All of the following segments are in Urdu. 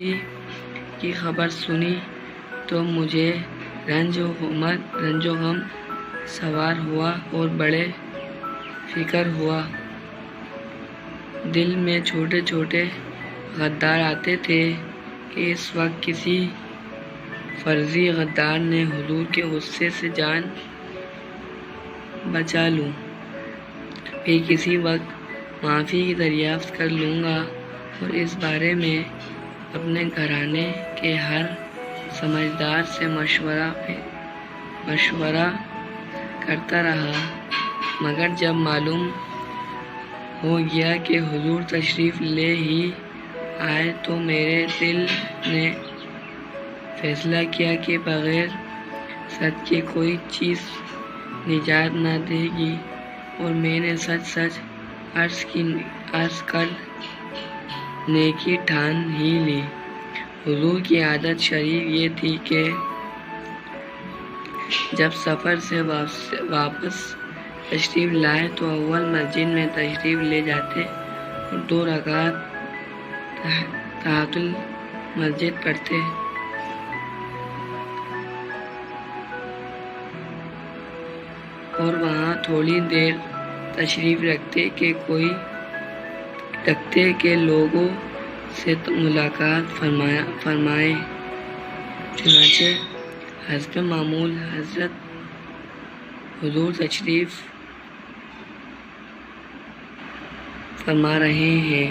کی خبر سنی تو مجھے رنج و غم سوار ہوا اور بڑے فکر ہوا۔ دل میں چھوٹے چھوٹے غدار آتے تھے کہ اس وقت کسی فرضی غدار نے حضور کے غصے سے جان بچا لوں، پھر کسی وقت معافی کی دریافت کر لوں گا۔ اور اس بارے میں اپنے گھرانے کے ہر سمجھدار سے مشورہ کرتا رہا، مگر جب معلوم ہو گیا کہ حضور تشریف لے ہی آئے تو میرے دل نے فیصلہ کیا کہ بغیر سچ کے کوئی چیز نجات نہ دے گی، اور میں نے سچ عرض کر نیکی ٹھان ہی لی۔ حضور کی عادت شریف یہ تھی کہ جب سفر سے واپس تشریف لائے تو اول مسجد میں تشریف لے جاتے اور 2 رکعت تحیۃ المسجد پڑھتے۔ اور وہاں تھوڑی دیر تشریف رکھتے کہ لوگوں سے ملاقات فرمائیں۔ چنانچہ حسب معمول حضرت حضور تشریف فرما رہے ہیں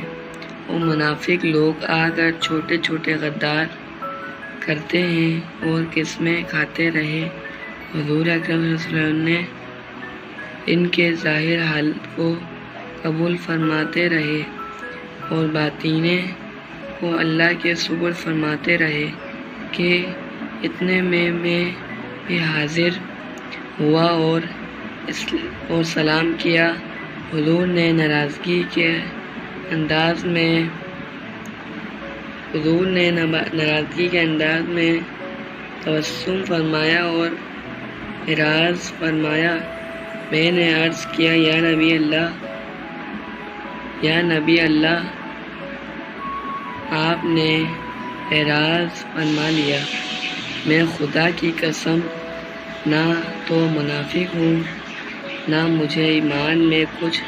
اور منافق لوگ آ کر چھوٹے چھوٹے غدار کرتے ہیں اور قسمیں کھاتے رہے۔ حضور اکرم صلی اللہ علیہ وسلم نے ان کے ظاہر حال کو قبول فرماتے رہے اور باطنیں کو اللہ کے سپرد فرماتے رہے کہ اتنے میں بھی حاضر ہوا اور سلام کیا۔ حضور نے ناراضگی کے انداز میں تبسم فرمایا اور اعراض فرمایا۔ میں نے عرض کیا، یا نبی اللہ، آپ نے اعراض فرما لیا۔ میں خدا کی قسم نہ تو منافق ہوں، نہ مجھے ایمان میں کچھ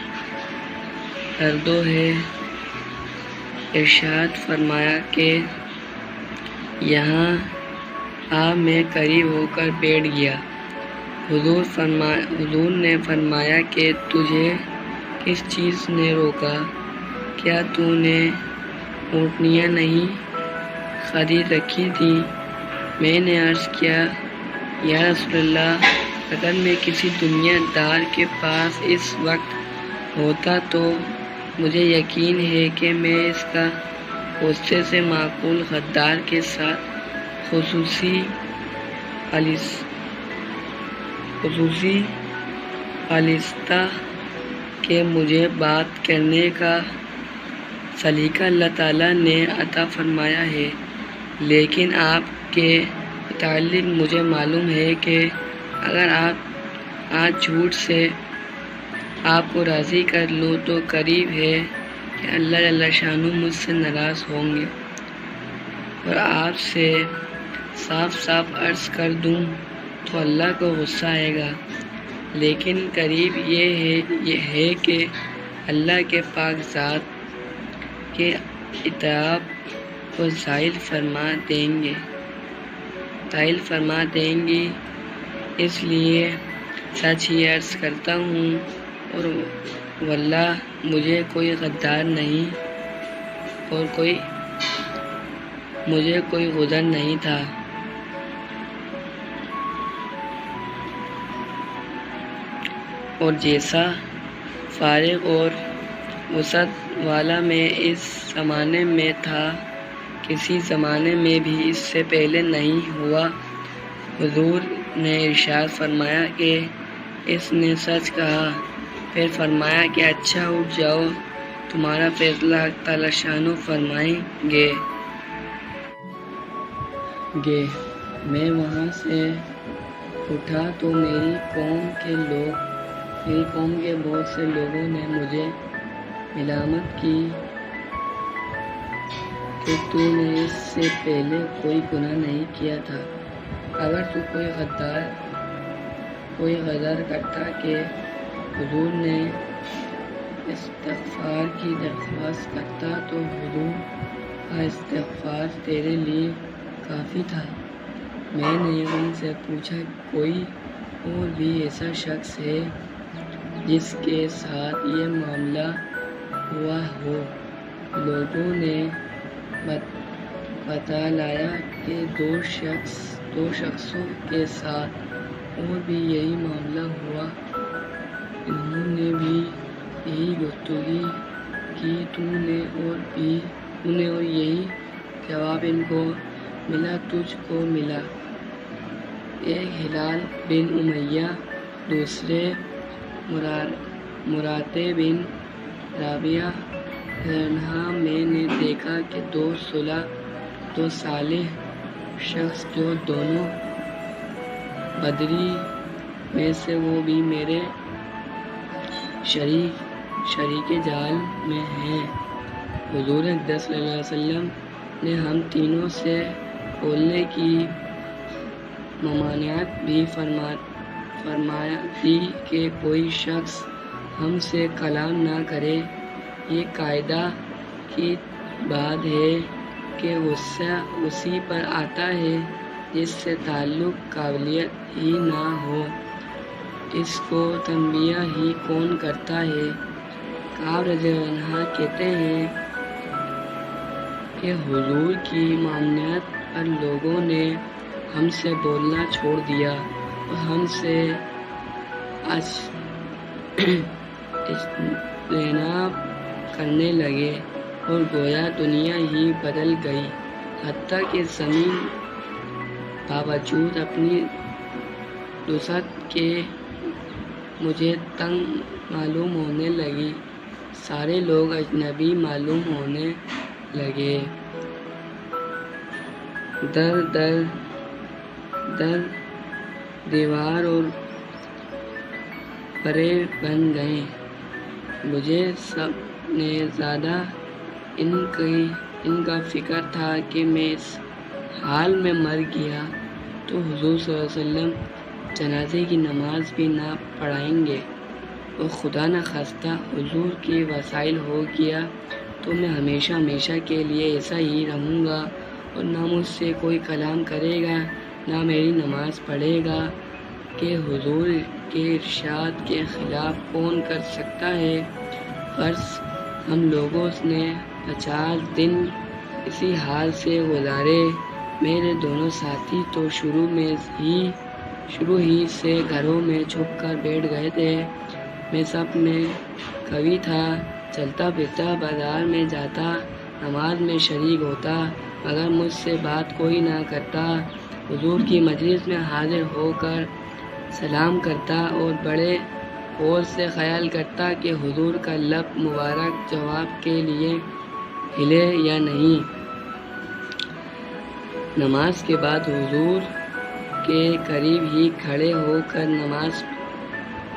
تردد ہے۔ ارشاد فرمایا کہ یہاں آ، میں قریب ہو کر بیٹھ گیا۔ حضور نے فرمایا کہ تجھے کس چیز نے روکا؟ کیا تو نے اونٹنیاں نہیں خرید رکھی تھیں؟ میں نے عرض کیا، یا رسول اللہ، اگر میں کسی دنیا دار کے پاس اس وقت ہوتا تو مجھے یقین ہے کہ میں اس کا غصے سے معقول غدار کے ساتھ خصوصی خالصتا کہ مجھے بات کرنے کا سلیقہ اللہ تعالیٰ نے عطا فرمایا ہے، لیکن آپ کے متعلق مجھے معلوم ہے کہ اگر آپ آج جھوٹ سے آپ کو راضی کر لوں تو قریب ہے کہ اللہ جل شانہ مجھ سے ناراض ہوں گے اور آپ سے صاف عرض کر دوں تو اللہ کو غصہ آئے گا۔ لیکن قریب یہ ہے کہ اللہ کے پاک ذات کے عتاب کو زائل فرما دیں گی، اس لیے سچ ہی عرض کرتا ہوں، اور واللہ مجھے کوئی غدار نہیں اور مجھے کوئی غدر نہیں تھا۔ اور جیسا فارغ اور وسعت والا میں اس زمانے میں تھا، کسی زمانے میں بھی اس سے پہلے نہیں ہوا۔ حضور نے ارشاد فرمایا کہ اس نے سچ کہا، پھر فرمایا کہ اچھا اٹھ جاؤ، تمہارا فیصلہ حق تعالی شانہ فرمائیں گے۔ میں وہاں سے اٹھا تو میری قوم کے بہت سے لوگوں نے مجھے ملامت کی کہ تو نے اس سے پہلے کوئی گناہ نہیں کیا تھا۔ اگر تو کوئی غدر کرتا کہ حضور نے استغفار کی درخواست کرتا تو حضور کا استغفار تیرے لیے کافی تھا۔ میں نے ان سے پوچھا کوئی اور بھی ایسا شخص ہے جس کے ساتھ یہ معاملہ ہوا ہو؟ لوگوں نے بتلایا کہ دو شخصوں کے ساتھ اور بھی یہی معاملہ ہوا۔ انہوں نے بھی یہی گفتگو کی، تو نے اور یہی جواب ان کو ملا، تجھ کو ملا۔ ایک ہلال بن امیہ، دوسرے مراتع بن رابعہ عنہا۔ میں نے دیکھا کہ دو صالح شخص جو دونوں بدری میں سے وہ بھی میرے شریک جال میں ہیں۔ حضور اقدس صلی اللہ علیہ وسلم نے ہم تینوں سے بولنے کی ممانعت بھی فرمائی تھی کہ کوئی شخص ہم سے کلام نہ کرے۔ یہ قاعدہ کی بات ہے کہ غصہ اسی پر آتا ہے جس سے تعلق قابلیت ہی نہ ہو، اس کو تنبیہ ہی کون کرتا ہے؟ کعب رضی اللہ عنہ کہتے ہیں کہ حضور کی ممانعت پر لوگوں نے ہم سے بولنا چھوڑ دیا اور ہم سے اجتناب کرنے لگے اور گویا دنیا ہی بدل گئی، حتیٰ کہ زمین باوجود اپنی وسعت کے مجھے تنگ معلوم ہونے لگی، سارے لوگ اجنبی معلوم ہونے لگے، در دیوار اور پرے بن گئے۔ مجھے سب نے زیادہ ان کا فکر تھا کہ میں اس حال میں مر گیا تو حضور صلی اللہ علیہ وسلم جنازے کی نماز بھی نہ پڑھائیں گے اور خدا نخواستہ حضور کی وصال ہو گیا تو میں ہمیشہ کے لیے ایسا ہی رہوں گا اور نہ مجھ سے کوئی کلام کرے گا نہ میری نماز پڑھے گا کہ حضور کے ارشاد کے خلاف کون کر سکتا ہے؟ فرض ہم لوگوں نے 50 دن اسی حال سے گزارے۔ میرے دونوں ساتھی تو شروع ہی سے گھروں میں چھپ کر بیٹھ گئے تھے۔ میں سب میں قوی تھا، چلتا پھرتا، بازار میں جاتا، نماز میں شریک ہوتا، مگر مجھ سے بات کوئی نہ کرتا۔ حضور کی مجلس میں حاضر ہو کر سلام کرتا اور بڑے غور سے خیال کرتا کہ حضور کا لب مبارک جواب کے لیے ہلے یا نہیں۔ نماز کے بعد حضور کے قریب ہی کھڑے ہو کر نماز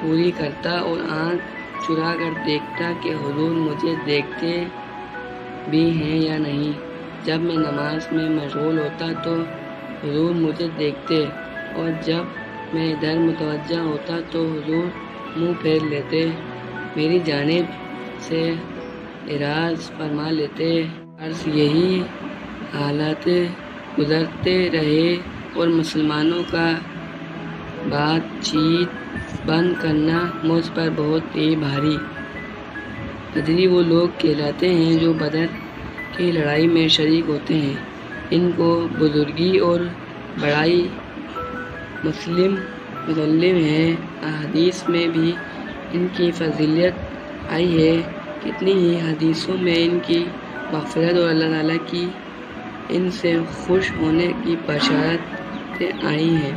پوری کرتا اور آنکھ چرا کر دیکھتا کہ حضور مجھے دیکھتے بھی ہیں یا نہیں۔ جب میں نماز میں مشغول ہوتا تو حضور مجھے دیکھتے اور جب میں ادھر متوجہ ہوتا تو حضور منہ پھیر لیتے، میری جانب سے اعراض فرما لیتے۔ عرض یہی حالات گزرتے رہے اور مسلمانوں کا بات چیت بند کرنا مجھ پر بہت ہی بھاری۔ بدری وہ لوگ کہلاتے ہیں جو بدر کی لڑائی میں شریک ہوتے ہیں، ان کو بزرگی اور بڑائی مسلم ہے۔ احادیث میں بھی ان کی فضیلت آئی ہے، کتنی ہی حدیثوں میں ان کی مغفرت اور اللہ تعالیٰ کی ان سے خوش ہونے کی بشارتیں آئی ہیں۔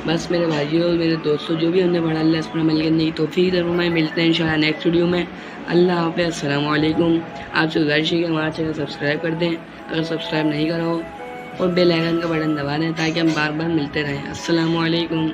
بس میرے بھائیوں اور میرے دوستوں، جو بھی ہم نے پڑھا اللہ اس پر عمل کرنے کی توفیق فرمائے۔ ملتے ہیں انشاءاللہ نیکسٹ ویڈیو میں۔ اللہ حافظ، السلام علیکم۔ آپ سے گزارش ہے کہ ہمارا چینل سبسکرائب کر دیں اگر سبسکرائب نہیں کرا ہو، اور بیل آئیکن کا بٹن دبا دیں تاکہ ہم بار بار ملتے رہیں۔ السلام علیکم۔